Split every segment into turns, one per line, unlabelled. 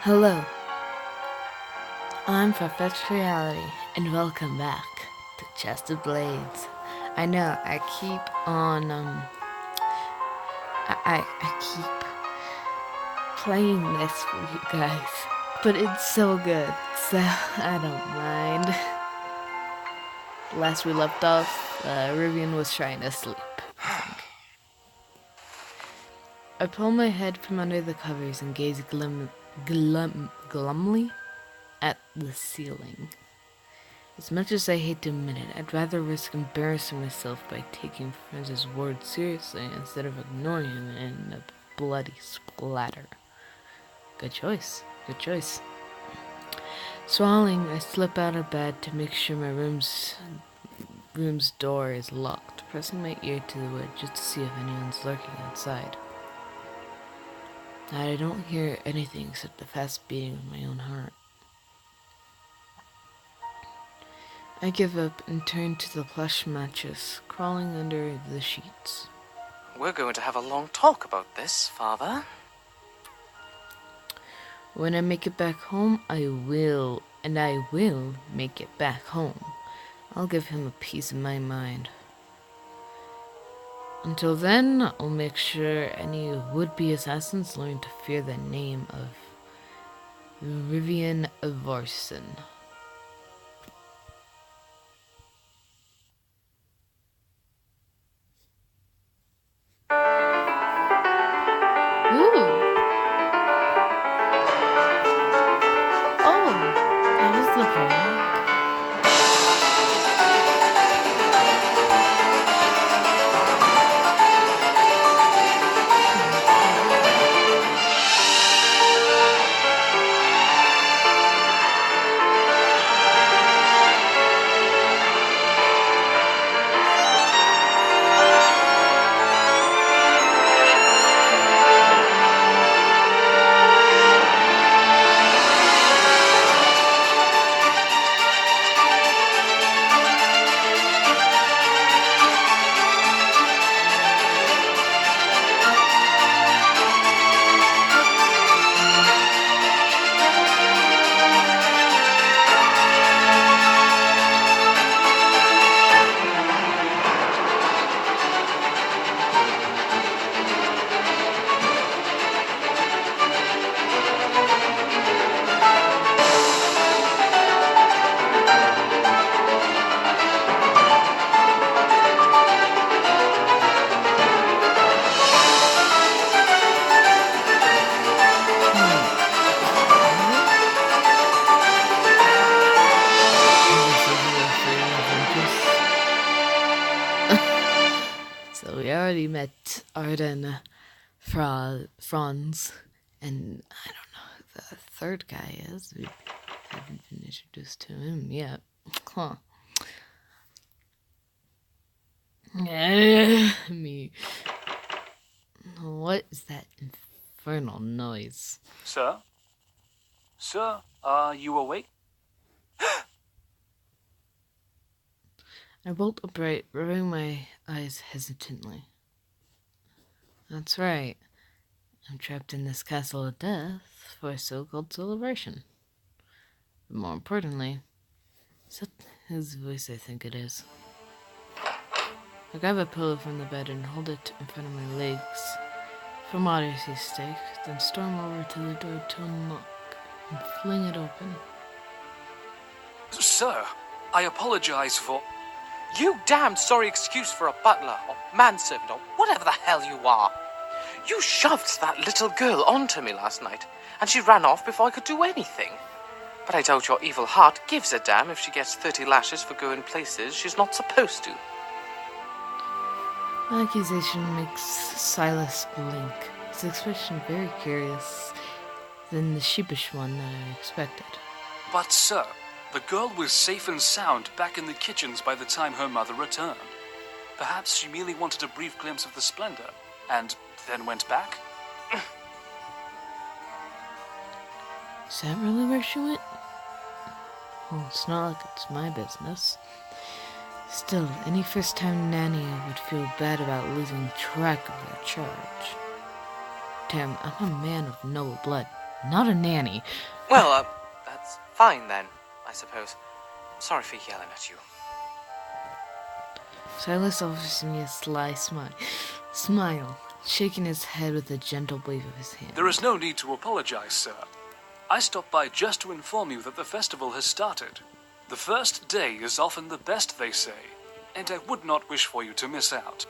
Hello, I'm Far-Fetched Reality, and welcome back to Chest of Blades. I know I keep on, I keep playing this for you guys, but it's so good, so I don't mind. Last we left off, Rivian was trying to sleep, I think. I pull my head from under the covers and gaze glumly at the ceiling. As much as I hate to admit it, I'd rather risk embarrassing myself by taking Franz's words seriously instead of ignoring him in a bloody splatter. Good choice. Good choice. Swallowing, I slip out of bed to make sure my room's door is locked, pressing my ear to the wood just to see if anyone's lurking outside. I don't hear anything except the fast beating of my own heart. I give up and turn to the plush mattress, crawling under the sheets.
We're going to have a long talk about this, Father.
When I make it back home, I will make it back home. I'll give him a piece of my mind. Until then, I'll make sure any would-be assassins learn to fear the name of Rivian Varson. So we already met Arden, Franz, and I don't know who the third guy is. We haven't been introduced to him yet. Huh. Me. What is that infernal noise?
Sir? Sir, are you awake?
I bolt upright, rubbing my eyes hesitantly. That's right. I'm trapped in this castle of death for a so-called celebration. But more importantly, is that his voice? I think it is. I grab a pillow from the bed and hold it in front of my legs for modesty's sake, then storm over to the door to unlock and fling it open.
Sir, I apologize for...
You damned sorry excuse for a butler, or manservant, or whatever the hell you are. You shoved that little girl onto me last night, and she ran off before I could do anything. But I doubt your evil heart gives a damn if she gets 30 lashes for going places she's not supposed to.
My accusation makes Silas blink, his expression very curious than the sheepish one that I expected.
But, sir, the girl was safe and sound back in the kitchens by the time her mother returned. Perhaps she merely wanted a brief glimpse of the splendor, and then went back?
Is that really where she went? Well, it's not like it's my business. Still, any first-time nanny would feel bad about losing track of their charge. Damn, I'm a man of noble blood. not a nanny.
Well, that's fine then, I suppose. Sorry for yelling at you.
Silas offers me a sly smile, shaking his head with a gentle wave of his hand.
There is no need to apologize, sir. I stopped by just to inform you that the festival has started. The first day is often the best, they say, and I would not wish for you to miss out.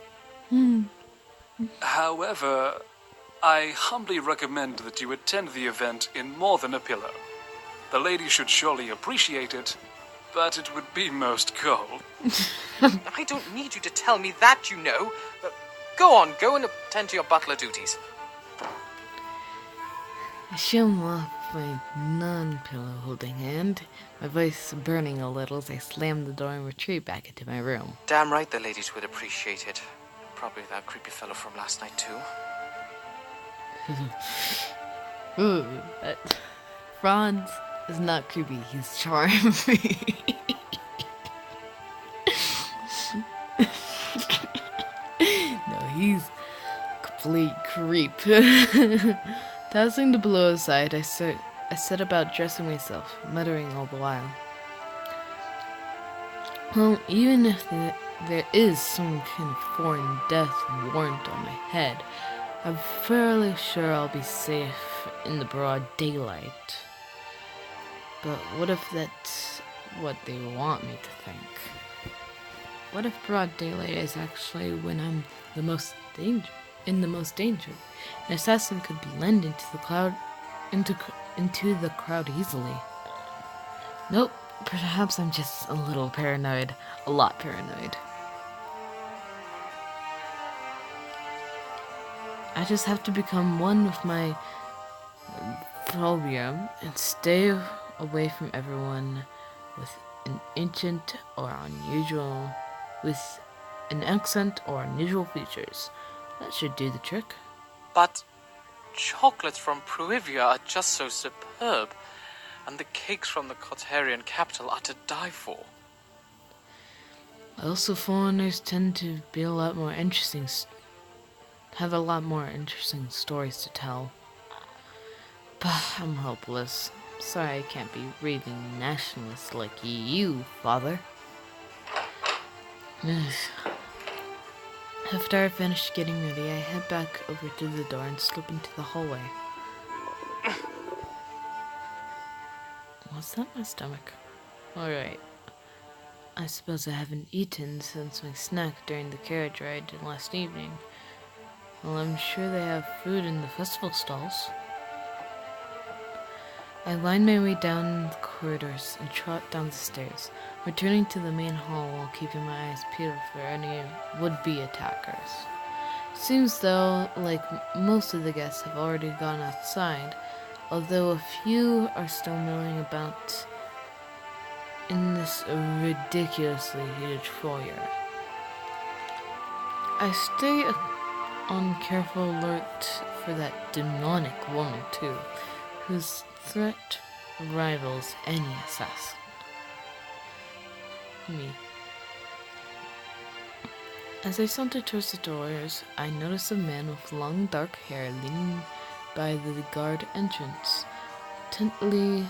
However, I humbly recommend that you attend the event in more than a pillow. The lady should surely appreciate it, but it would be most cold.
I don't need you to tell me that, you know. Go on, go and attend to your butler duties.
I show him off my non-pillow holding hand, my voice burning a little as I slam the door and retreat back into my room.
Damn right the ladies would appreciate it. Probably that creepy fellow from last night, too.
Ooh, Franz is not creepy, he's charming. No, he's complete creep. Tossing the pillow aside, I set about dressing myself, muttering all the while. Well, even if there is some kind of foreign death warrant on my head, I'm fairly sure I'll be safe in the broad daylight. But what if that's what they want me to think? What if broad daylight is actually when I'm in the most danger? An assassin could blend into the crowd easily. Nope, perhaps I'm just a little paranoid, a lot paranoid. I just have to become one with my phobia and stay away from everyone with an ancient or unusual, with an accent or unusual features. That should do the trick.
But chocolates from Pruivia are just so superb, and the cakes from the Cotarian capital are to die for.
Also, foreigners tend to be have a lot more interesting stories to tell. But I'm hopeless. Sorry I can't be raving nationalist like you, father. After I finish getting ready, I head back over to the door and slip into the hallway. What's that in my stomach? Alright. I suppose I haven't eaten since my snack during the carriage ride last evening. Well, I'm sure they have food in the festival stalls. I wind my way down the corridors and trot down the stairs, returning to the main hall while keeping my eyes peeled for any would-be attackers. Seems though like most of the guests have already gone outside, although a few are still milling about in this ridiculously huge foyer. I stay on careful alert for that demonic woman too, whose threat rivals any assassin. Me. As I saunter towards the doors, I notice a man with long dark hair leaning by the guard entrance, intently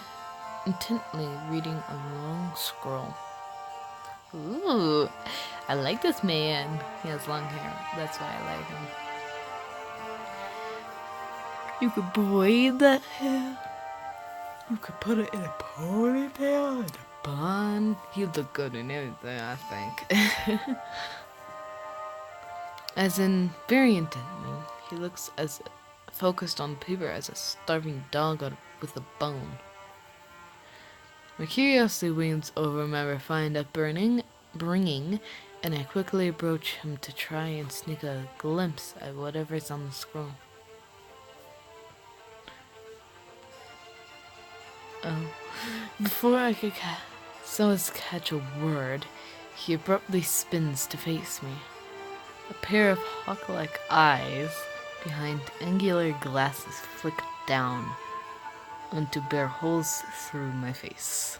reading a long scroll. Ooh, I like this man. He has long hair. That's why I like him. You could braid that hair. You could put it in a ponytail and a bun. He'd look good in everything, I think. As in, very intently, he looks as focused on paper as a starving dog with a bone. My curiosity wins over my refined upbringing, and I quickly approach him to try and sneak a glimpse at whatever's on the scroll. Oh, before I could so as catch a word, he abruptly spins to face me. A pair of hawk-like eyes behind angular glasses flick down onto bare holes through my face.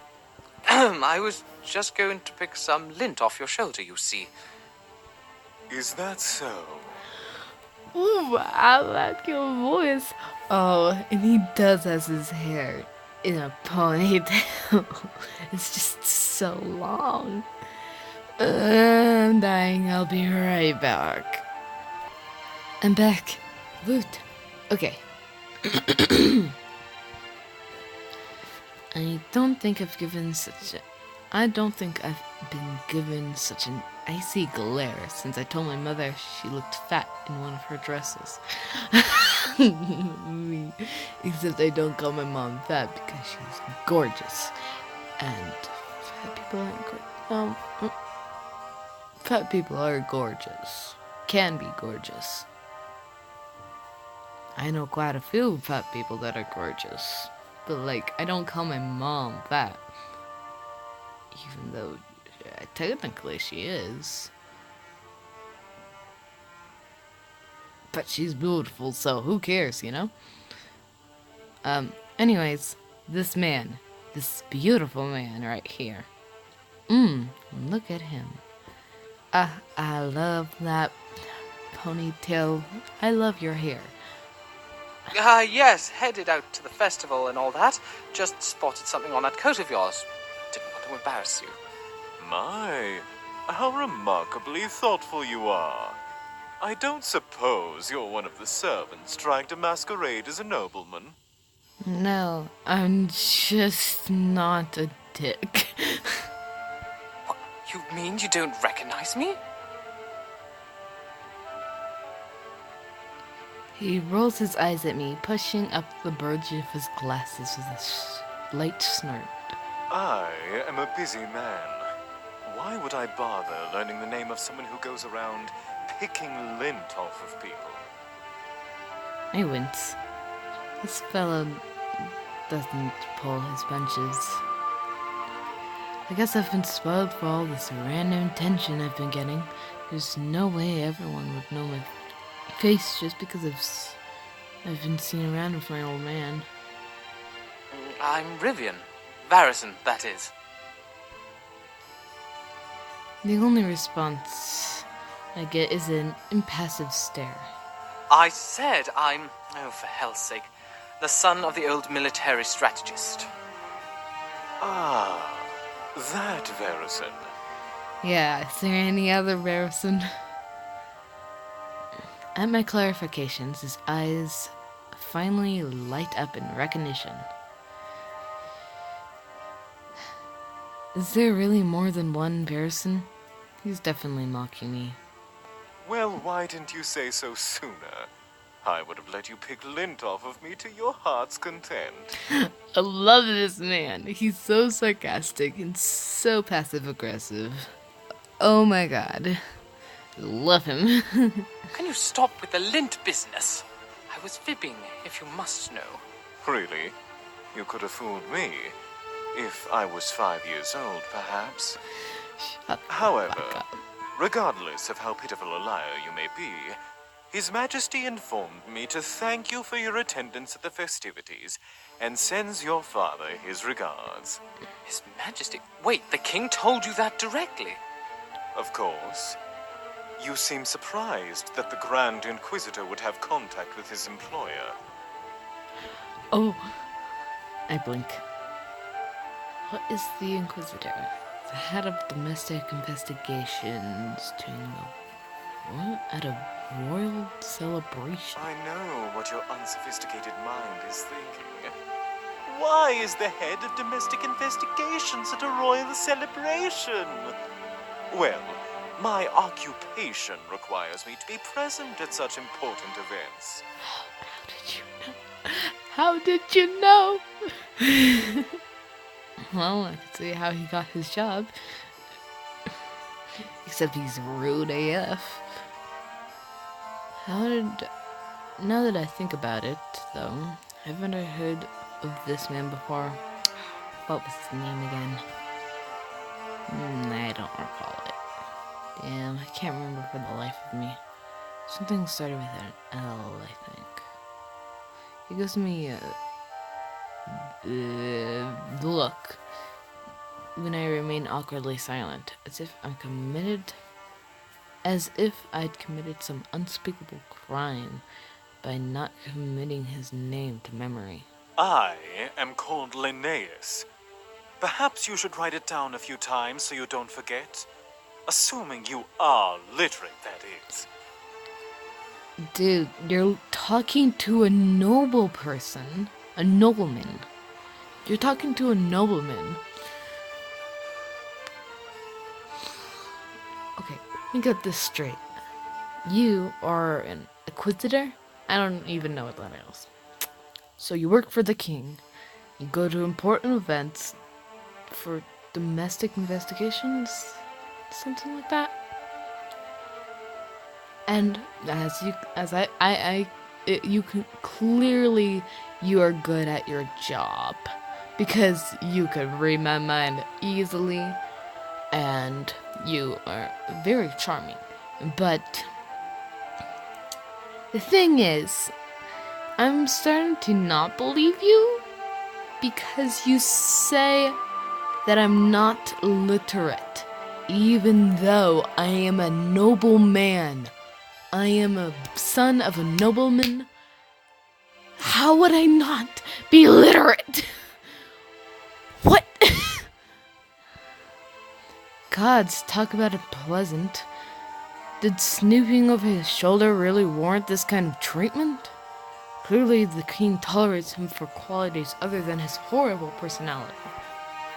I was just going to pick some lint off your shoulder, you see.
Is that so?
Ooh, I like your voice. Oh, and he does has his hair in a ponytail. It's just so long. I'm dying. I'll be right back. I'm back. Woot. Okay. I don't think I've been given such an icy glare since I told my mother she looked fat in one of her dresses. Except I don't call my mom fat because she's gorgeous. And fat people aren't fat people are gorgeous. Can be gorgeous. I know quite a few fat people that are gorgeous. But like, I don't call my mom fat. Even though technically she is. But she's beautiful, so who cares, you know? Anyways, this beautiful man right here. Look at him. I love that ponytail. I love your hair.
Yes, headed out to the festival and all that. Just spotted something on that coat of yours. Didn't want to embarrass you.
My, how remarkably thoughtful you are. I don't suppose you're one of the servants trying to masquerade as a nobleman?
No, I'm just not a dick.
What, you mean you don't recognize me?
He rolls his eyes at me, pushing up the bridge of his glasses with a light snort.
I am a busy man. Why would I bother learning the name of someone who goes around picking lint off of people?
I wince. This fellow doesn't pull his punches. I guess I've been spoiled for all this random attention I've been getting. There's no way everyone would know my face just because I've been seen around with my old man.
I'm Rivian. Varison, that is.
The only response I get is an impassive stare.
I said I'm, oh for hell's sake, the son of the old military strategist.
Ah, that Varison.
Yeah, is there any other Barrison? At my clarifications, his eyes finally light up in recognition. Is there really more than one Barrison? He's definitely mocking me.
Well, why didn't you say so sooner? I would have let you pick lint off of me to your heart's content.
I love this man. He's so sarcastic and so passive-aggressive. Oh my god. Love him.
Can you stop with the lint business? I was fibbing, if you must know.
Really? You could have fooled me. If I was 5 years old, perhaps. However, regardless of how pitiful a liar you may be, His Majesty informed me to thank you for your attendance at the festivities and sends your father his regards.
His Majesty? Wait, the king told you that directly?
Of course. You seem surprised that the Grand Inquisitor would have contact with his employer.
Oh, I blink. What is the Inquisitor? The head of domestic investigations during the what? At a royal celebration.
I know what your unsophisticated mind is thinking. Why is the head of domestic investigations at a royal celebration? Well, my occupation requires me to be present at such important events.
How did you know? How did you know? Well, I can see how he got his job. Except he's rude AF. Now that I think about it, though, haven't I heard of this man before? What was his name again? I don't recall it. Damn, I can't remember for the life of me. Something started with an L, I think. He gives me a look when I remain awkwardly silent, as if I'm committed as if I'd committed some unspeakable crime by not committing his name to memory.
I am called Linnaeus. Perhaps you should write it down a few times so you don't forget. Assuming you are literate, that is.
Dude, you're talking to a noble person. A nobleman. You're talking to a nobleman. Okay, let me get this straight. You are an inquisitor? I don't even know what that is. So you work for the king. You go to important events for domestic investigations? Something like that? And you can clearly you are good at your job because you could read my mind easily and you are very charming. But the thing is, I'm starting to not believe you because you say that I'm not literate, even though I am a noble man. I am a son of a nobleman. How would I not be literate? What? Gods, talk about it pleasant. Did snooping over his shoulder really warrant this kind of treatment? Clearly the king tolerates him for qualities other than his horrible personality.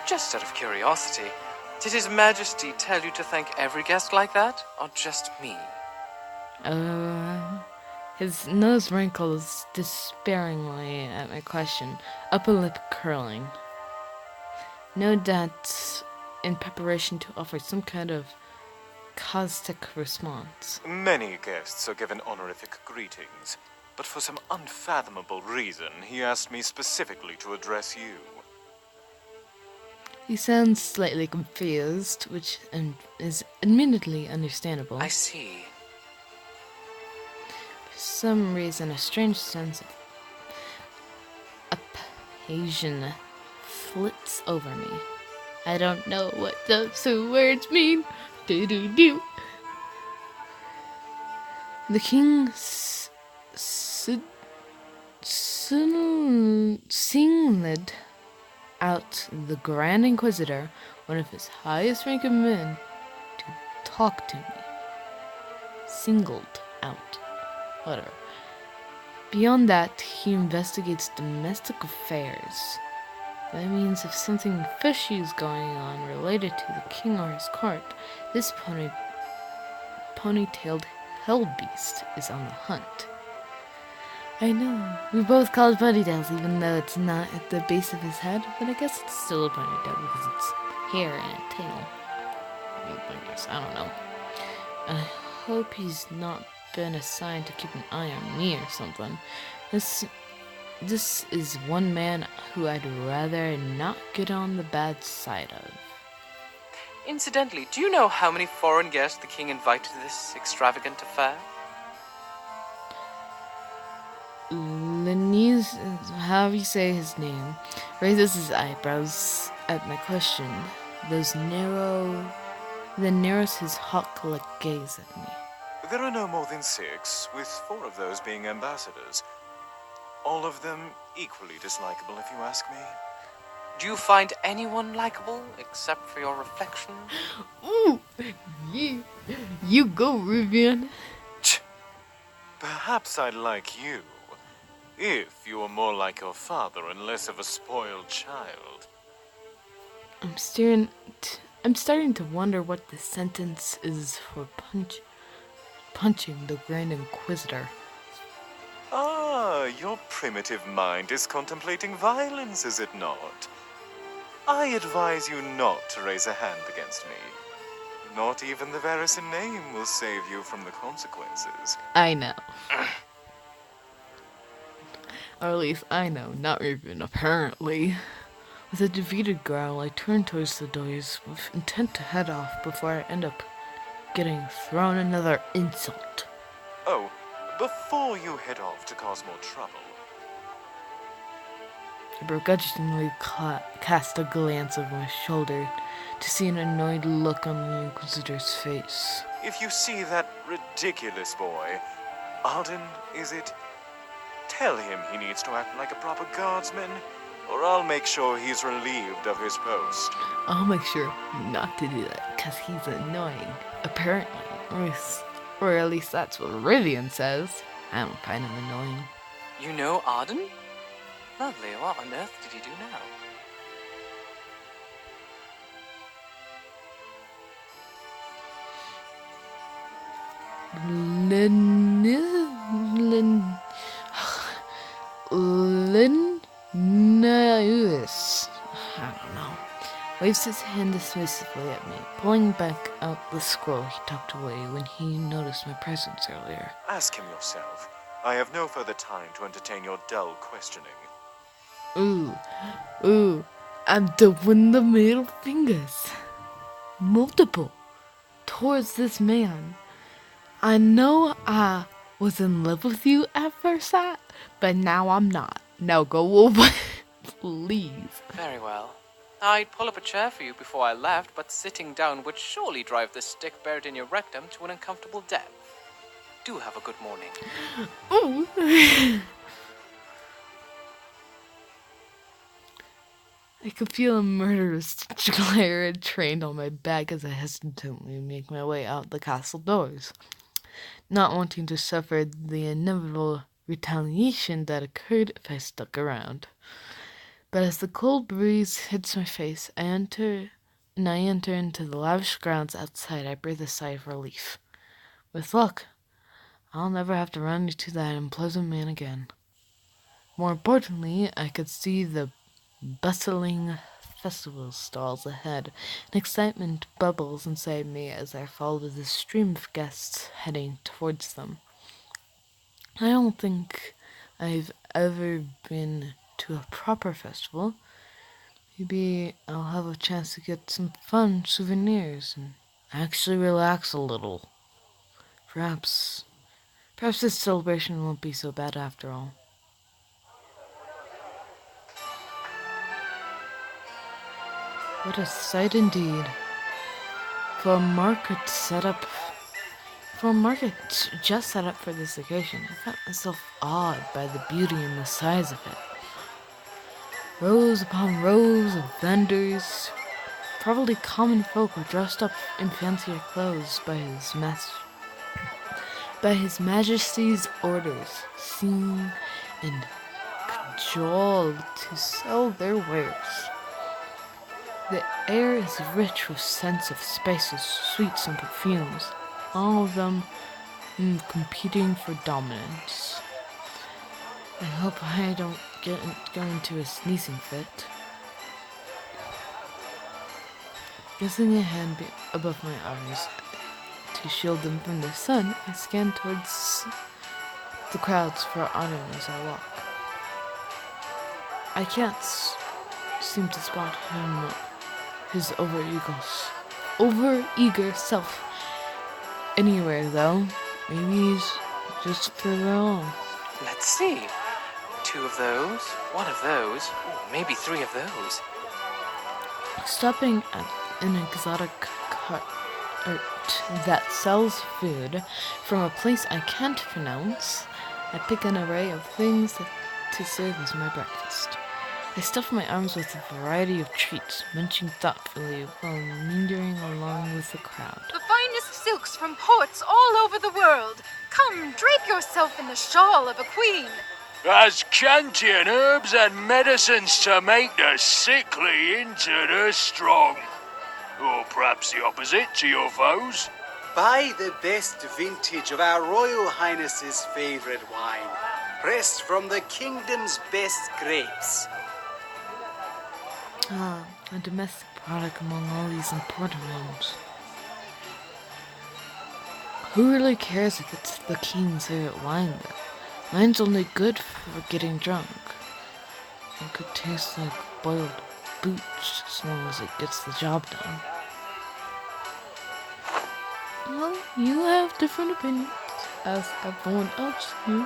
Just out of curiosity, did His Majesty tell you to thank every guest like that, or just me?
His nose wrinkles despairingly at my question, upper lip curling. No doubt in preparation to offer some kind of caustic response.
Many guests are given honorific greetings, but for some unfathomable reason, he asked me specifically to address you.
He sounds slightly confused, which is admittedly understandable.
I see.
For some reason, a strange sense of aphasia flits over me. I don't know what those two words mean. Do-do-do. The king singled out the Grand Inquisitor, one of his highest ranking men, to talk to me. Singled out. Whatever. Beyond that, he investigates domestic affairs. That means if something fishy is going on related to the king or his court, this ponytailed hellbeast is on the hunt. I know, we both call it ponytails even though it's not at the base of his head, but I guess it's still a ponytail because it's hair and a tail. I guess, I don't know. And I hope he's not been assigned to keep an eye on me or something. This is one man who I'd rather not get on the bad side of.
Incidentally, do you know how many foreign guests the king invited to this extravagant affair?
Lenise, however you say his name, raises his eyebrows at my question. Then narrows his hawk-like gaze at me.
There are no more than 6, with 4 of those being ambassadors. All of them equally dislikable, if you ask me.
Do you find anyone likable, except for your reflection?
Ooh, you go, Rivian.
Perhaps I'd like you, if you were more like your father and less of a spoiled child.
I'm starting to wonder what the sentence is for punching the Grand Inquisitor.
Ah, your primitive mind is contemplating violence, is it not? I advise you not to raise a hand against me. Not even the Varison name will save you from the consequences.
I know. Or at least I know, not even apparently. With a defeated growl, I turn towards the doors with intent to head off before I end up getting thrown another insult.
Oh, before you head off to cause more trouble.
I begrudgingly cast a glance over my shoulder to see an annoyed look on the Inquisitor's face.
if you see that ridiculous boy, Alden, is it? Tell him he needs to act like a proper guardsman, or I'll make sure he's relieved of his post.
I'll make sure not to do that, because he's annoying. Apparently. Or at least that's what Rivian says. I don't find him annoying.
You know Arden? Lovely. What on earth did he do now?
Linnaeus. I don't know. Waves his hand dismissively at me, pulling back out the scroll he tucked away when he noticed my presence earlier.
Ask him yourself. I have no further time to entertain your dull questioning.
Ooh, I'm doing the middle fingers. Multiple. Towards this man. I know I was in love with you at first sight, but now I'm not. Now go away, please.
Very well. I'd pull up a chair for you before I left, but sitting down would surely drive the stick buried in your rectum to an uncomfortable depth. Do have a good morning.
Ooh. I could feel a murderous glare trained on my back as I hesitantly make my way out the castle doors, not wanting to suffer the inevitable retaliation that occurred if I stuck around. But as the cold breeze hits my face, I enter into the lavish grounds outside. I breathe a sigh of relief. With luck, I'll never have to run into that unpleasant man again. More importantly, I could see the bustling festival stalls ahead, and excitement bubbles inside me as I follow the stream of guests heading towards them. I don't think I've ever been to a proper festival. Maybe I'll have a chance to get some fun souvenirs and actually relax a little. Perhaps this celebration won't be so bad after all. What a sight indeed. For a market just set up for this occasion, I found myself awed by the beauty and the size of it. Rows upon rows of vendors, probably common folk were dressed up in fancier clothes by His Majesty's orders, seen and cajoled to sell their wares. The air is rich with scents of spices, sweets, and perfumes, all of them competing for dominance. I hope I don't go into a sneezing fit. Raising a hand above my eyes to shield them from the sun, I scan towards the crowds for Autumn as I walk. I can't seem to spot him, his over-eager self anywhere, though. Maybe he's just further on.
Let's see. 2 of those, 1 of those, maybe 3 of those.
Stopping at an exotic cart that sells food from a place I can't pronounce, I pick an array of things to serve as my breakfast. I stuff my arms with a variety of treats, munching thoughtfully while meandering along with the crowd.
The finest silks from ports all over the world. Come, drape yourself in the shawl of a queen.
There's Kantian herbs and medicines to make the sickly into the strong. Or perhaps the opposite to your foes.
Buy the best vintage of our Royal Highness's favourite wine, pressed from the kingdom's best grapes.
Ah, a domestic product among all these important ones. Who really cares if it's the king's favorite wine, though? Mine's only good for getting drunk. It could taste like boiled boots as long as it gets the job done. Well, you have different opinions, as everyone else do.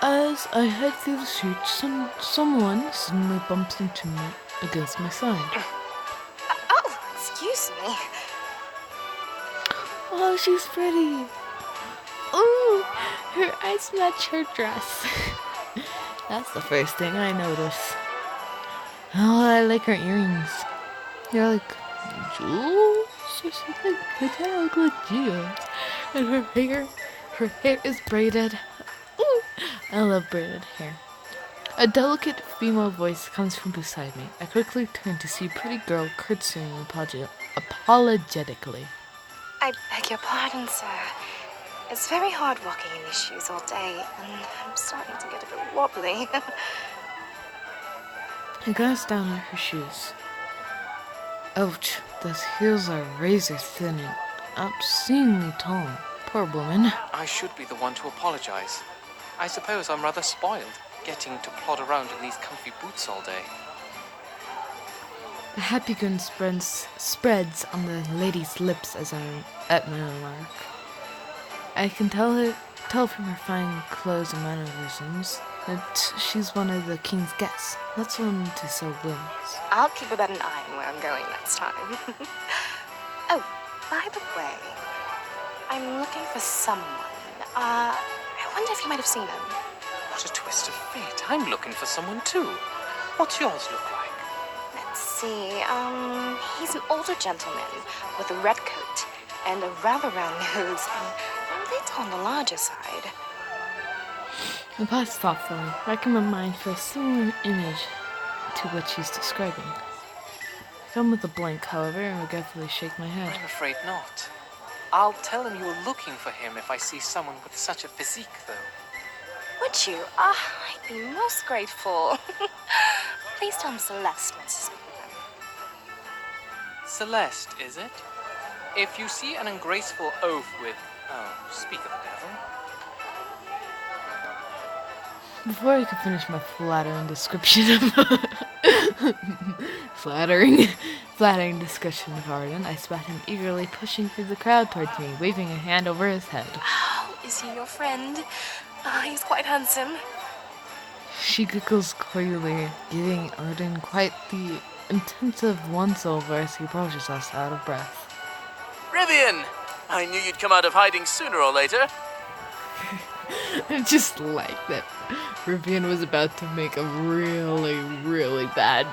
As I head through the streets, someone suddenly bumps into me against my side.
Oh, excuse me.
Oh, she's pretty. Ooh, her eyes match her dress. That's the first thing I notice. Oh, I like her earrings. They're like jewels or something. They kind of look like jewels. And her hair is braided. Ooh, I love braided hair. A delicate female voice comes from beside me. I quickly turn to see a pretty girl curtsying apologetically.
I beg your pardon, sir. It's very hard walking in these shoes all day, and I'm starting to get a bit wobbly.
I glanced down at her shoes. Ouch, those heels are razor thin and obscenely tall. Poor woman.
I should be the one to apologize. I suppose I'm rather spoiled, getting to plod around in these comfy boots all day.
A happy grin spreads on the lady's lips as at my remark. I can tell from her fine clothes and mannerisms that she's one of the king's guests, not someone to sell whims.
I'll keep about an eye on where I'm going next time. Oh, by the way, I'm looking for someone. I wonder if you might have seen him.
What a twist of fate. I'm looking for someone too. What's yours look like?
Let's see, he's an older gentleman with a red coat and a rather round nose and a little on the larger side.
I paused thoughtfully, racking my mind for a similar image to what she's describing. I come with a blank, however, and regretfully shake my head.
I'm afraid not. I'll tell him you were looking for him if I see someone with such a physique, though.
Would you? I'd be most grateful. Please tell him Celeste wants to speak with him.
Celeste, is it? If you see an ungraceful oaf with... Oh, speak of the devil.
Before I could finish my flattering description of flattering description of Arden, I spat him eagerly, pushing through the crowd towards me, waving a hand over his head.
Oh, is he your friend? He's quite handsome.
She giggles coyly, giving Arden quite the intensive once-over as he approaches us out of breath.
Rivian! I knew you'd come out of hiding sooner or later.
I just like that Rivian was about to make a really, really bad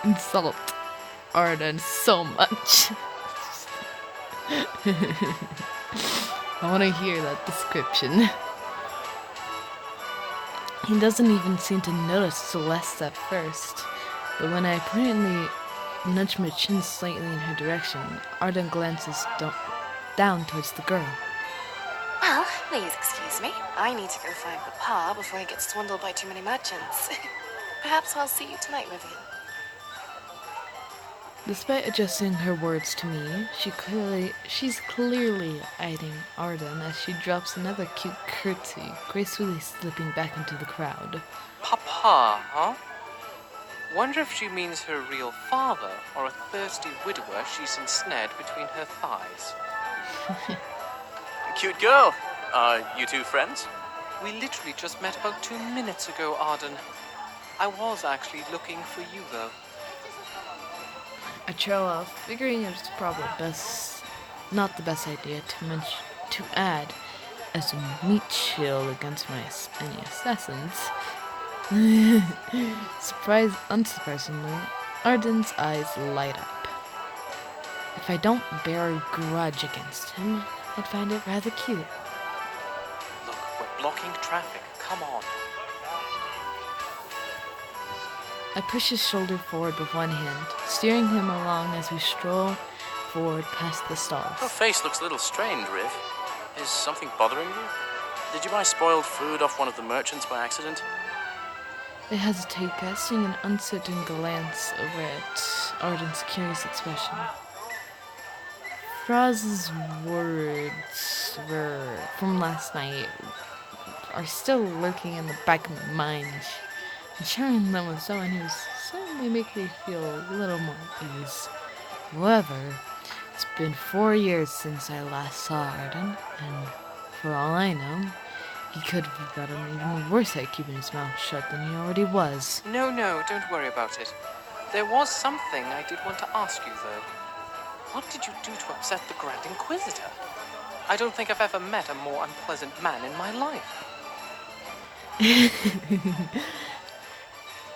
insult Arden so much. I want to hear that description. He doesn't even seem to notice Celeste at first, but when I apparently nudge my chin slightly in her direction, Arden glances down towards the girl.
Well, please excuse me. I need to go find Papa before he gets swindled by too many merchants. Perhaps I'll see you tonight, Rivian.
Despite adjusting her words to me, she's clearly eyeing Arden as she drops another cute curtsy, gracefully slipping back into the crowd.
Papa, huh? Wonder if she means her real father or a thirsty widower she's ensnared between her thighs.
Cute girl. Are you two friends?
We literally just met about 2 minutes ago, Arden. I was actually looking for you, though.
I trail off, figuring it was probably not the best idea to add as a meat shield against any assassins. Unsurprisingly, Arden's eyes light up. If I don't bear a grudge against him, I'd find it rather cute.
Look, we're blocking traffic. Come on.
I push his shoulder forward with one hand, steering him along as we stroll forward past the stalls.
Your face looks a little strained, Riv. Is something bothering you? Did you buy spoiled food off one of the merchants by accident?
I hesitate, casting an uncertain glance over at Arden's curious expression. Franz's words from last night are still lurking in the back of my mind. And sharing them with someone who's suddenly make me feel a little more at ease. However, it's been 4 years since I last saw Arden, and for all I know, he could have gotten even worse at keeping his mouth shut than he already was.
No, don't worry about it. There was something I did want to ask you, though. What did you do to upset the Grand Inquisitor? I don't think I've ever met a more unpleasant man in my life.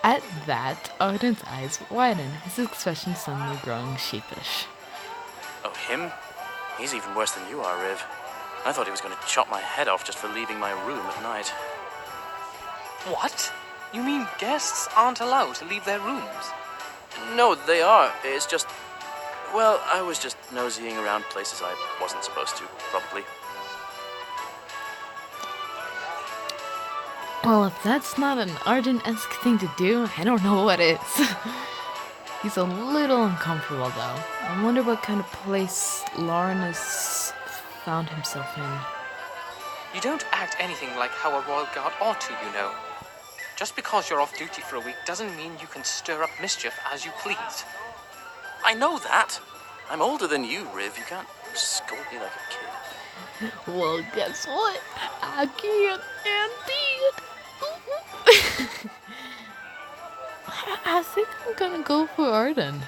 At that, Arden's eyes widen, his expression suddenly growing sheepish.
Oh, him? He's even worse than you are, Riv. I thought he was going to chop my head off just for leaving my room at night.
What? You mean guests aren't allowed to leave their rooms?
No, they are. It's just... Well, I was just nosying around places I wasn't supposed to, probably.
Well, if that's not an Arden-esque thing to do, I don't know what is. He's a little uncomfortable, though. I wonder what kind of place Lauren has found himself in.
You don't act anything like how a royal guard ought to, you know. Just because you're off duty for a week doesn't mean you can stir up mischief as you please.
I know that. I'm older than you, Riv. You can't scold me like a kid.
Well, guess what? I can't and did. I think I'm gonna go for Arden.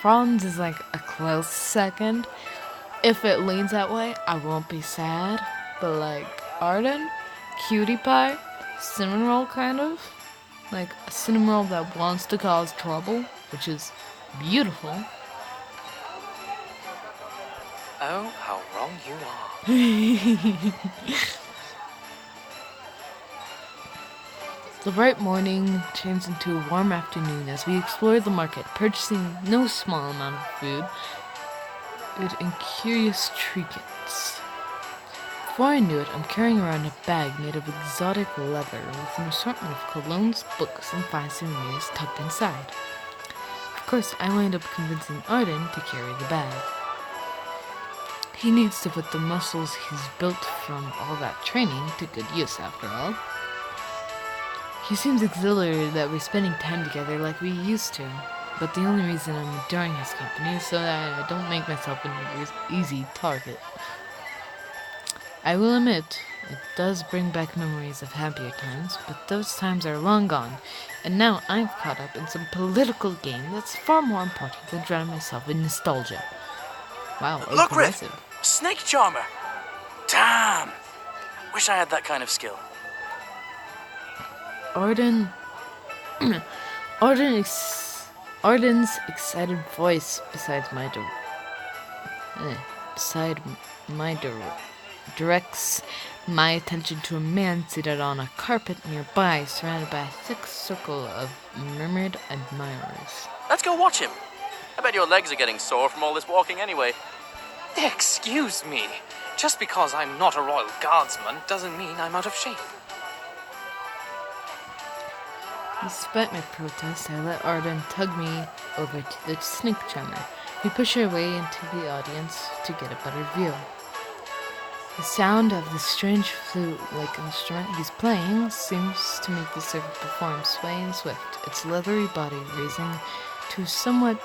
Franz is like a close second. If it leans that way, I won't be sad. But like Arden, cutie pie, cinnamon roll kind of. Like a cinnamon roll that wants to cause trouble, which is beautiful.
Oh, how wrong you are.
The bright morning turns into a warm afternoon as we explore the market, purchasing no small amount of food and curious trinkets. Before I knew it, I'm carrying around a bag made of exotic leather with an assortment of colognes, books, and fine souvenirs tucked inside. Of course, I wind up convincing Arden to carry the bag. He needs to put the muscles he's built from all that training to good use, after all. He seems exhilarated that we're spending time together like we used to, but the only reason I'm enduring his company is so that I don't make myself an easy target. I will admit, it does bring back memories of happier times, but those times are long gone, and now I'm caught up in some political game that's far more important than drowning myself in nostalgia. Wow,
Look, Riv!
aggressive.
Snake charmer! Damn! Wish I had that kind of skill.
Arden's excited voice directs my attention to a man seated on a carpet nearby, surrounded by a thick circle of murmured admirers.
Let's go watch him. I bet your legs are getting sore from all this walking anyway.
Excuse me. Just because I'm not a royal guardsman doesn't mean I'm out of shape.
Despite my protest, I let Arden tug me over to the snake charmer. We push our way into the audience to get a better view. The sound of the strange flute-like instrument he's playing seems to make the servant before him sway and swift, its leathery body raising to a somewhat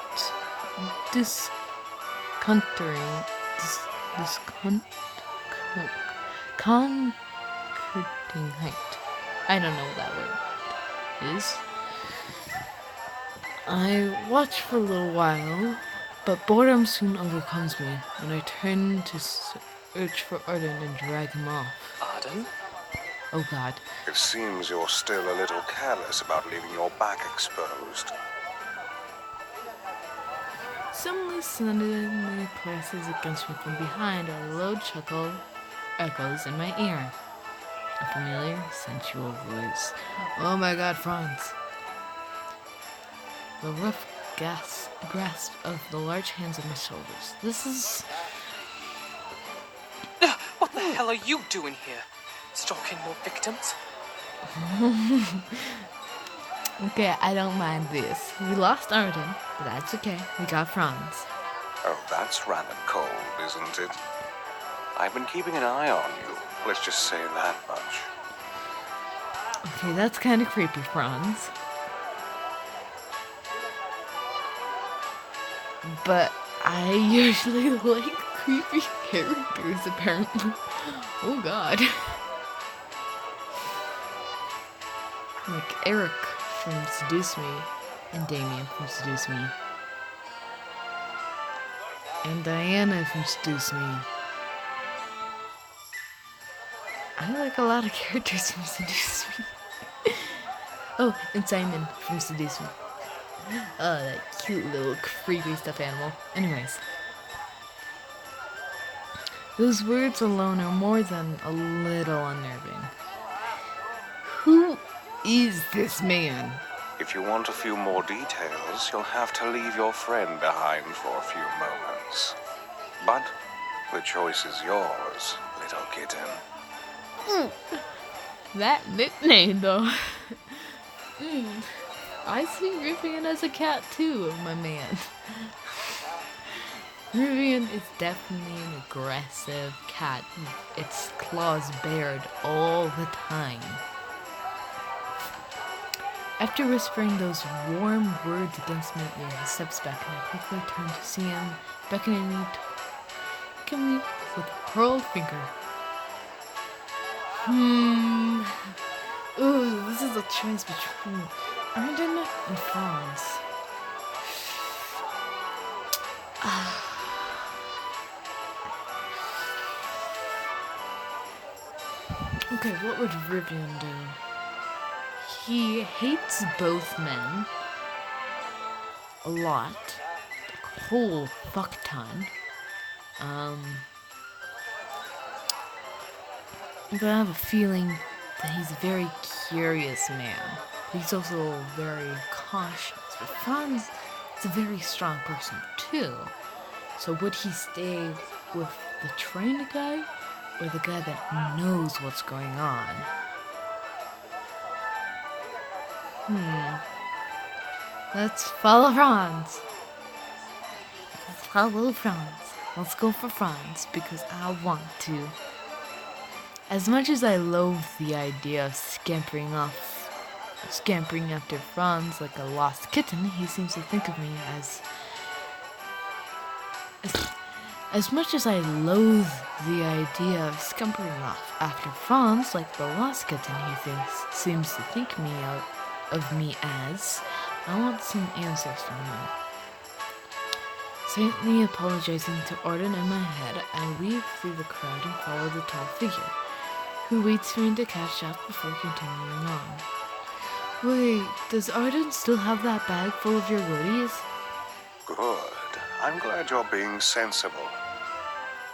disconcerting height. I don't know what that word is. I watch for a little while, but boredom soon overcomes me, and I turn to search for Arden and drag him off.
Arden?
Oh God.
It seems you're still a little careless about leaving your back exposed.
Someone suddenly presses against me from behind. A low chuckle echoes in my ear. A familiar, sensual voice. Oh my God, Franz. The rough grasp of the large hands on my shoulders. This is...
What the hell are you doing here? Stalking more victims?
Okay, I don't mind this. We lost Arden, but that's okay. We got Franz.
Oh, that's rather cold, isn't it? I've been keeping an eye on you. Let's just say that much.
Okay, that's kind of creepy, Franz. But I usually like creepy characters, apparently. Oh God. Like Eric from Seduce Me, and Damien from Seduce Me, and Diana from Seduce Me. I like a lot of characters from Seduce Me. Oh, and Simon from Seduce Me. Oh, that cute little creepy stuffed animal. Anyways. Those words alone are more than a little unnerving. Who is this man?
If you want a few more details, you'll have to leave your friend behind for a few moments. But the choice is yours, little kitten.
That nickname, though. I see Rivian as a cat, too, my man. Rivian is definitely an aggressive cat. Its claws bared all the time. After whispering those warm words against my ear, he steps back and I quickly turn to see him beckoning me with a curled finger. Ooh, this is a choice between Arden and Franz. Okay, what would Rivian do? He hates both men a lot, like a whole fuck ton. But I have a feeling that he's a very curious man. But he's also very cautious. But Franz is a very strong person too. So would he stay with the trained guy or the guy that knows what's going on? Let's follow Franz. Let's follow Franz. Let's go for Franz because I want to. As much as I loathe the idea of scampering after Franz like a lost kitten, he seems to think of me as much as I loathe the idea of scampering off after Franz like the lost kitten seems to think of me as, I want some answers from him. Faintly apologizing to Arden in my head, I weave through the crowd and follow the tall figure, who waits for me to catch up before continuing on. Wait, does Arden still have that bag full of your goodies?
Good. I'm glad you're being sensible.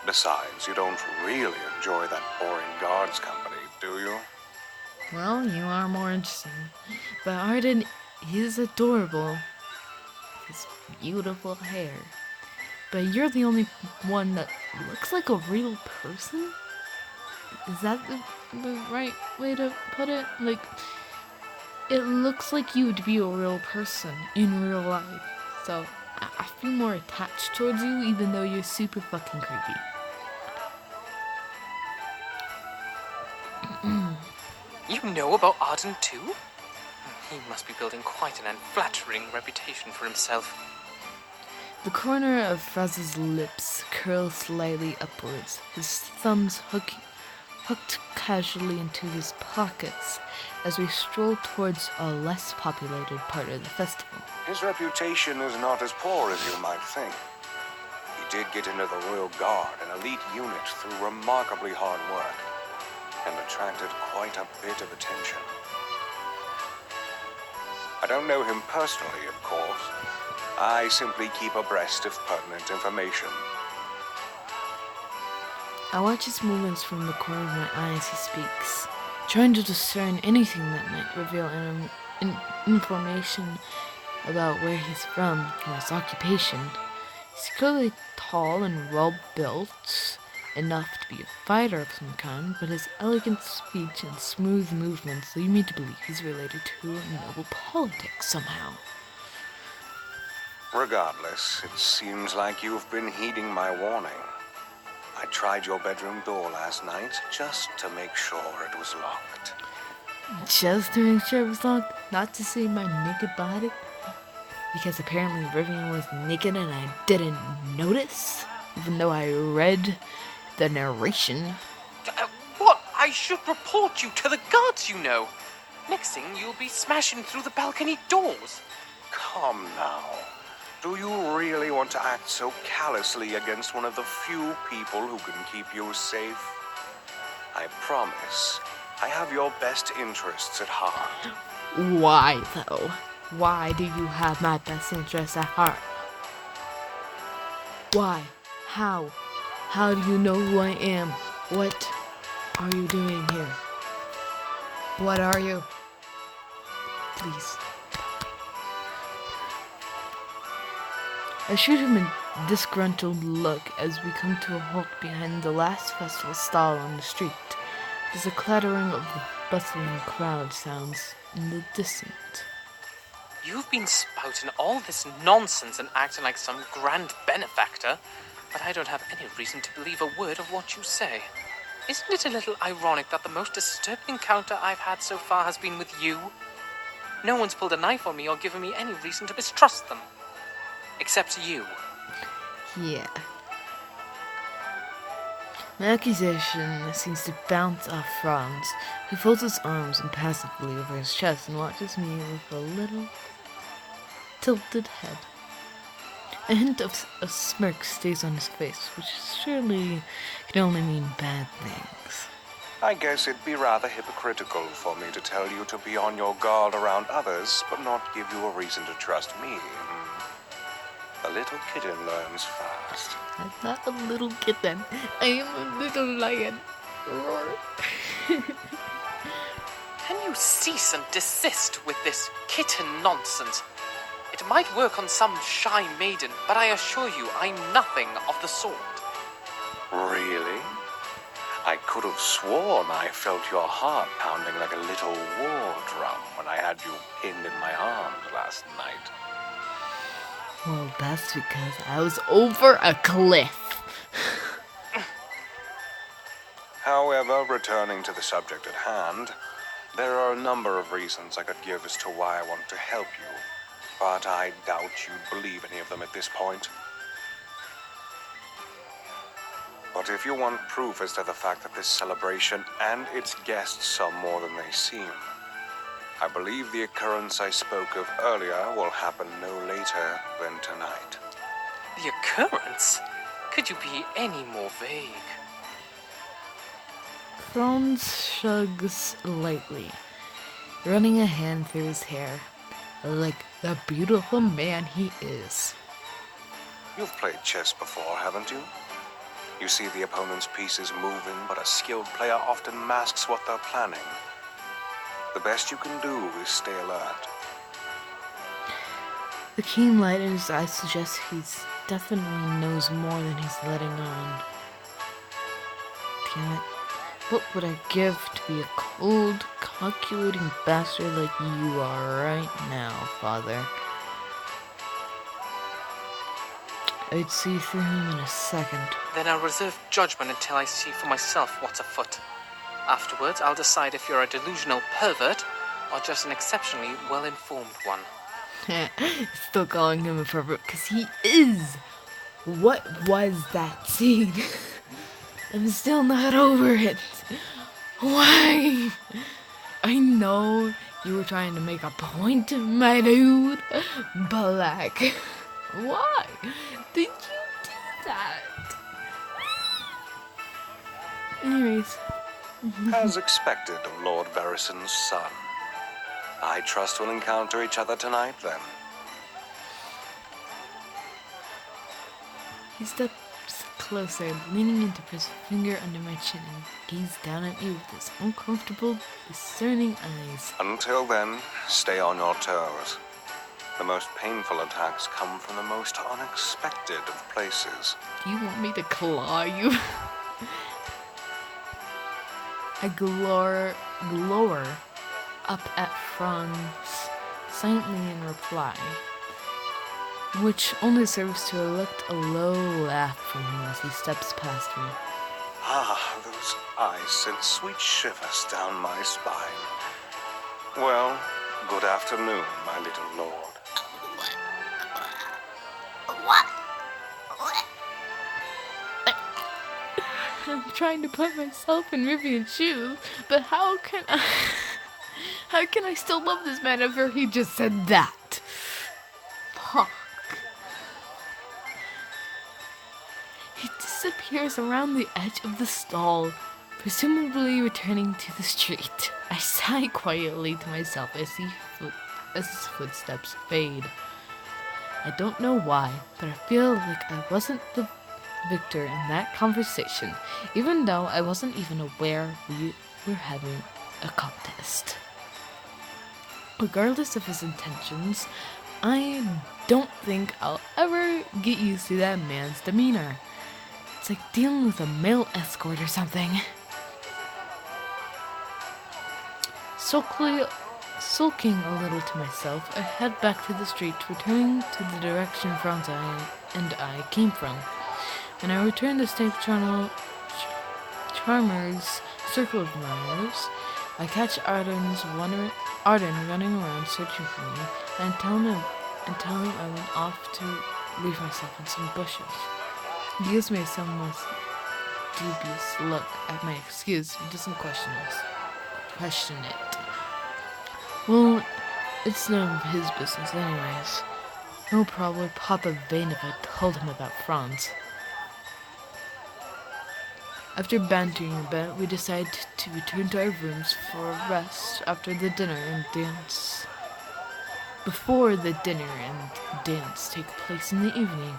Besides, you don't really enjoy that boring guards company, do you?
Well, you are more interesting. But Arden is adorable. His beautiful hair. But you're the only one that looks like a real person? Is that the right way to put it? Like, it looks like you would be a real person in real life. So, I feel more attached towards you, even though you're super fucking creepy.
You know about Arden too? He must be building quite an unflattering reputation for himself.
The corner of Franz's lips curls slightly upwards, his thumbs hooked casually into his pockets as we stroll towards a less populated part of the festival.
His reputation is not as poor as you might think. He did get into the Royal Guard, an elite unit, through remarkably hard work, and attracted quite a bit of attention. I don't know him personally, of course. I simply keep abreast of pertinent information.
I watch his movements from the corner of my eye as he speaks, trying to discern anything that might reveal information about where he's from or his occupation. He's clearly tall and well-built, enough to be a fighter of some kind, but his elegant speech and smooth movements lead me to believe he's related to noble politics somehow.
Regardless, it seems like you've been heeding my warning. I tried your bedroom door last night just to make sure it was locked.
Just to make sure it was locked, not to see my naked body? Because apparently Rivian was naked and I didn't notice, even though I read the narration.
What? I should report you to the guards, you know. Next thing, you'll be smashing through the balcony doors.
Come now. Do you really want to act so callously against one of the few people who can keep you safe? I promise. I have your best interests at heart.
Why, though? Why do you have my best interests at heart? Why? How? How do you know who I am? What are you doing here? What are you? Please. I shoot him a disgruntled look as we come to a halt behind the last festival stall on the street. There's a clattering of the bustling crowd sounds in the distance.
You've been spouting all this nonsense and acting like some grand benefactor, but I don't have any reason to believe a word of what you say. Isn't it a little ironic that the most disturbing encounter I've had so far has been with you? No one's pulled a knife on me or given me any reason to mistrust them. Except you.
Yeah. My accusation seems to bounce off Franz, who folds his arms impassively over his chest and watches me with a little tilted head. A hint of a smirk stays on his face, which surely can only mean bad things.
I guess it'd be rather hypocritical for me to tell you to be on your guard around others, but not give you a reason to trust me. A little kitten learns fast.
I'm not a little kitten. I am a little lion. Roar.
Can you cease and desist with this kitten nonsense? It might work on some shy maiden, but I assure you I'm nothing of the sort.
Really? I could have sworn I felt your heart pounding like a little war drum when I had you pinned in my arms last night.
Well, that's because I was over a cliff.
However, returning to the subject at hand, there are a number of reasons I could give as to why I want to help you, but I doubt you'd believe any of them at this point. But if you want proof as to the fact that this celebration and its guests are more than they seem, I believe the occurrence I spoke of earlier will happen no later than tonight.
The occurrence? Could you be any more vague?
Franz shrugs lightly, running a hand through his hair, like the beautiful man he is.
You've played chess before, haven't you? You see the opponent's pieces moving, but a skilled player often masks what they're planning. The best you can do is stay alert.
The keen light in his eyes suggests he definitely knows more than he's letting on. Damn it. What would I give to be a cold, calculating bastard like you are right now, Father? I'd see through him in a second.
Then I'll reserve judgment until I see for myself what's afoot. Afterwards, I'll decide if you're a delusional pervert or just an exceptionally well-informed one.
Still calling him a pervert because he is. What was that scene? I'm still not over it. Why? I know you were trying to make a point, my dude, but like, why did you do that? Anyways.
As expected of Lord Verison's son. I trust we'll encounter each other tonight, then.
He steps closer, leaning in to press a finger under my chin and gaze down at me with his uncomfortable, discerning eyes.
Until then, stay on your toes. The most painful attacks come from the most unexpected of places.
Do you want me to claw you? I glower up at Franz silently in reply, which only serves to elicit a low laugh from him as he steps past me.
Ah, those eyes sent sweet shivers down my spine. Well, good afternoon, my little lord.
I'm trying to put myself in Rivian's shoes, but how can I still love this man after he just said that? Fuck. He disappears around the edge of the stall, presumably returning to the street. I sigh quietly to myself as his footsteps fade. I don't know why, but I feel like I wasn't the victor in that conversation, even though I wasn't even aware we were having a contest. Regardless of his intentions, I don't think I'll ever get used to that man's demeanor. It's like dealing with a male escort or something. Sulking a little to myself, I head back to the street, returning to the direction Franz and I came from. When I return to St. Charmer's circle of admirers, I catch Arden running around searching for me, and tell him I went off to leave myself in some bushes. He gives me a somewhat dubious look at my excuse and doesn't question it. Well, it's none of his business anyways. He'll probably pop a vein if I told him about Franz. After bantering a bit, we decide to return to our rooms for a rest after the dinner and dance. Before the dinner and dance take place in the evening,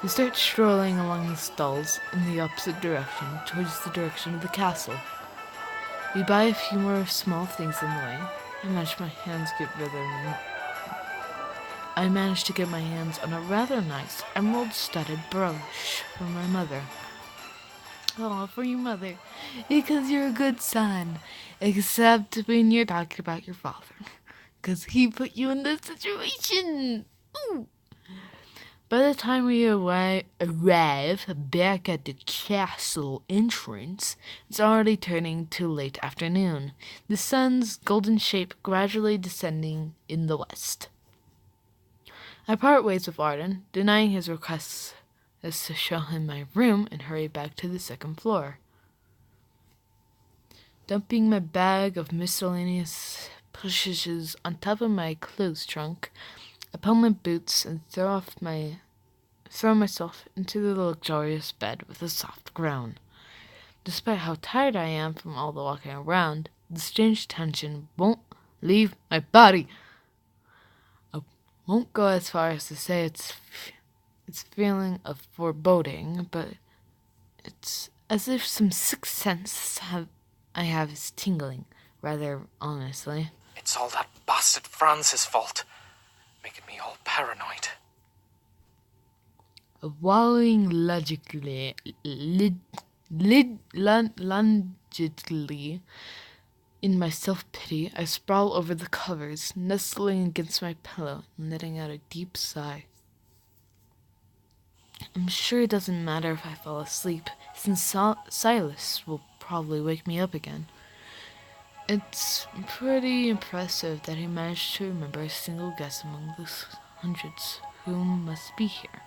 we start strolling along the stalls in the opposite direction, towards the direction of the castle. We buy a few more small things on the way. I managed to get my hands on a rather nice emerald-studded brooch from my mother. Oh, for your mother, because you're a good son, except when you're talking about your father, because he put you in this situation. Ooh. By the time we arrive back at the castle entrance, it's already turning to late afternoon, the sun's golden shape gradually descending in the west. I part ways with Arden, denying his requests as to show him my room and hurry back to the second floor. Dumping my bag of miscellaneous pushes on top of my clothes trunk, I pull my boots and throw myself into the luxurious bed with a soft groan. Despite how tired I am from all the walking around, the strange tension won't leave my body. I won't go as far as to say it's feeling of foreboding, but it's as if some sixth sense I have is tingling, rather honestly.
It's all that bastard Franz's fault, making me all paranoid.
Wallowing logically in my self-pity, I sprawl over the covers, nestling against my pillow and letting out a deep sigh. I'm sure it doesn't matter if I fall asleep, since Silas will probably wake me up again. It's pretty impressive that he managed to remember a single guest among the hundreds who must be here.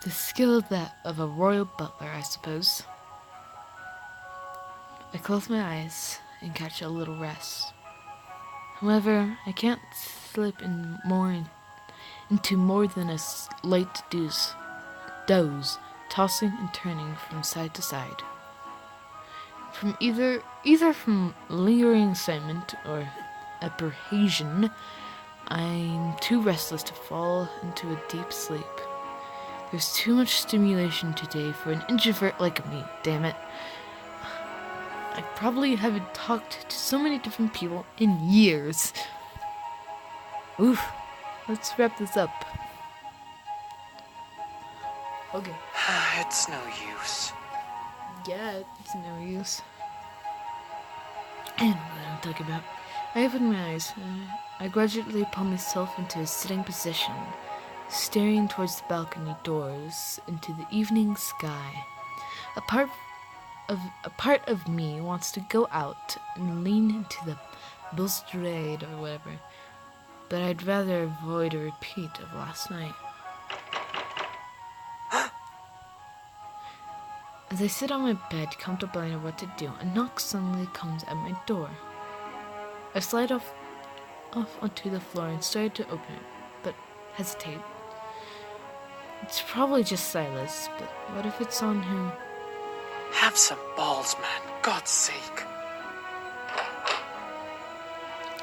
The skill of a royal butler, I suppose. I close my eyes and catch a little rest. However, I can't slip into more than a light doze, tossing and turning from side to side. From either from lingering excitement or apprehension, I'm too restless to fall into a deep sleep. There's too much stimulation today for an introvert like me, damn it. I probably haven't talked to so many different people in years. Oof. Let's wrap this up. Okay.
It's no use.
Yeah, it's no use. I know what I'm talking about. I open my eyes. I gradually pull myself into a sitting position, staring towards the balcony doors into the evening sky. A part of me wants to go out and lean into the balustrade or whatever, but I'd rather avoid a repeat of last night. As I sit on my bed, comfortably knowing what to do, a knock suddenly comes at my door. I slide off onto the floor and start to open it, but hesitate. It's probably just Silas, but what if it's on him?
Have some balls, man. God's sake.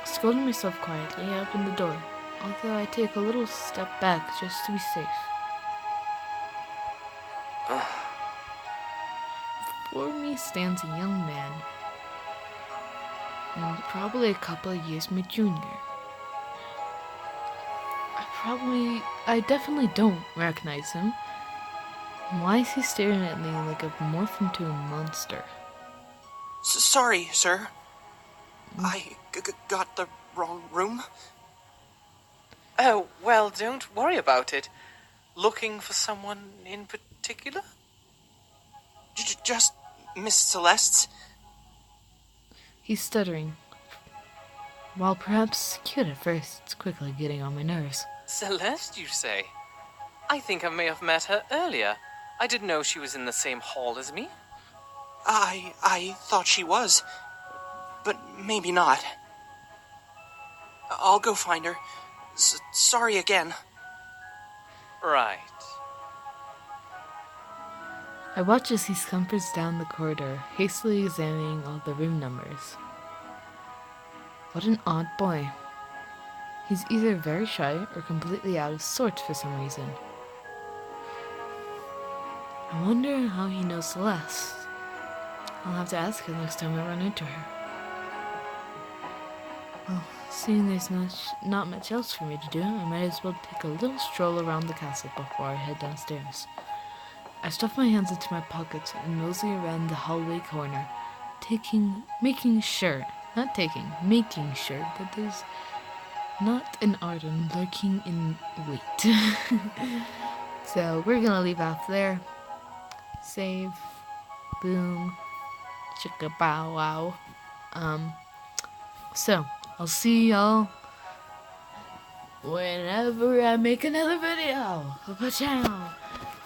Scolding myself quietly, I open the door, although I take a little step back just to be safe. Before me stands a young man, and probably a couple of years my junior. I definitely don't recognize him. Why is he staring at me like I've morphed into a monster?
Sorry, sir. I got the wrong room. Oh, well, don't worry about it. Looking for someone in particular? Just Miss Celeste's.
He's stuttering. While perhaps cute at first, it's quickly getting on my nerves.
Celeste, you say? I think I may have met her earlier. I didn't know she was in the same hall as me. I thought she was, but maybe not. I'll go find her. Sorry again. Right.
I watch as he scumpers down the corridor, hastily examining all the room numbers. What an odd boy. He's either very shy or completely out of sorts for some reason. I wonder how he knows Celeste. I'll have to ask him next time I run into her. Well, seeing there's not much else for me to do, I might as well take a little stroll around the castle before I head downstairs. I stuff my hands into my pockets and mosey around the hallway corner, making sure that there's not an Arden lurking in wait. So we're gonna leave off there. Save. Boom. Chicka bow wow. So I'll see y'all whenever I make another video.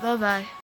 Bye bye.